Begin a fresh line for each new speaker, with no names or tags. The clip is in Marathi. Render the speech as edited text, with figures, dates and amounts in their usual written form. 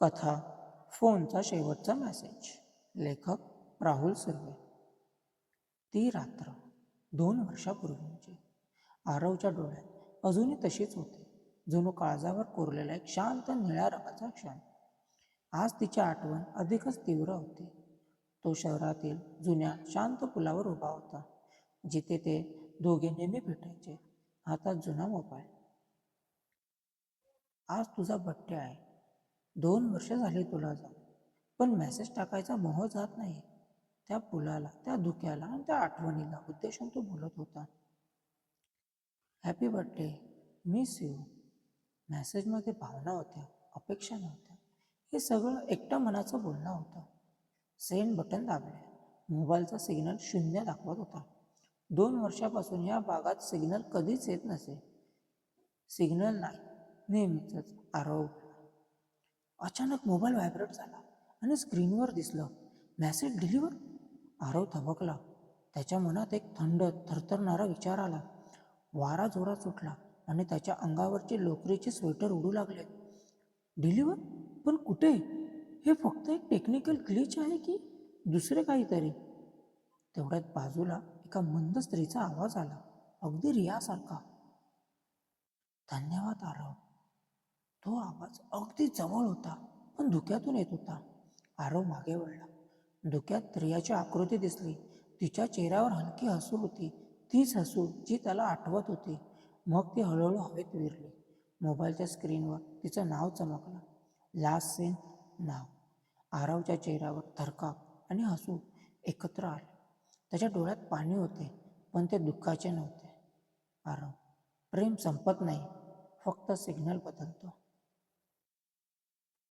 कथा फोनचा शेवटचा मेसेज. लेखक राहुल सुर्वे. ती रात्र 2 वर्षापूर्वीची. आरवच्या डोळ्यात अजूनही तशीच होते, जणू काळजावर कोरलेला एक शांत निळ्या रंगाचा क्षण. आज तिची आठवण अधिकच तीव्र होती. तो शहरातील जुन्या शांत पुलावर उभा होता, जिथे ते दोघे नेहमी भेटायचे. हातात जुना मोबाईल. आज तुझा बड्डे आहे. 2 वर्ष झाली तुला जाऊन, पण मेसेज टाकायचा मोह जात नाही. त्या पुलाला, त्या धुक्याला आणि त्या आठवणीला उद्देशून तो बोलत होता. Happy birthday, miss you. मेसेजमध्ये भावना होत्या, अपेक्षा नव्हत्या. हे सगळं एकट्या मनाचं बोलणं होतं. सेंड बटन दाबले. मोबाईलचा सिग्नल 0 दाखवत होता. 2 वर्षापासून या भागात सिग्नल कधीच येत नसे. सिग्नल नाही, नेहमीच. आरव. अचानक मोबाईल व्हायब्रेट झाला आणि स्क्रीनवर दिसलं, मेसेज डिलिव्हर. आरव थबकला. त्याच्या मनात एक थंड थरथरणारा विचार आला. वारा जोरात सुटला आणि त्याच्या अंगावरचे लोकरीचे स्वेटर उडू लागले. डिलिव्हर? पण कुठे? हे फक्त एक टेक्निकल ग्लिच आहे की दुसरे काहीतरी? तेवढ्यात बाजूला एका मंद स्त्रीचा आवाज आला, अगदी रियासारखा. धन्यवाद आरव. तो आवाज अगदी जवळ होता, पण धुक्यातून येत होता. आरव मागे वळला. धुक्यात रियाची आकृती दिसली. तिच्या चेहऱ्यावर हलकी हसू होती, तीच हसू जी त्याला आठवत होती. मग ती हळूहळू हवेत विरली. मोबाईलच्या स्क्रीनवर तिचं नाव चमकलं. लास्ट सीन नाव. आरवच्या चेहऱ्यावर थरकाप आणि हसू एकत्र आले. त्याच्या डोळ्यात पाणी होते, पण ते दुःखाचे नव्हते. आरव, प्रेम संपत नाही, फक्त सिग्नल बदलतो.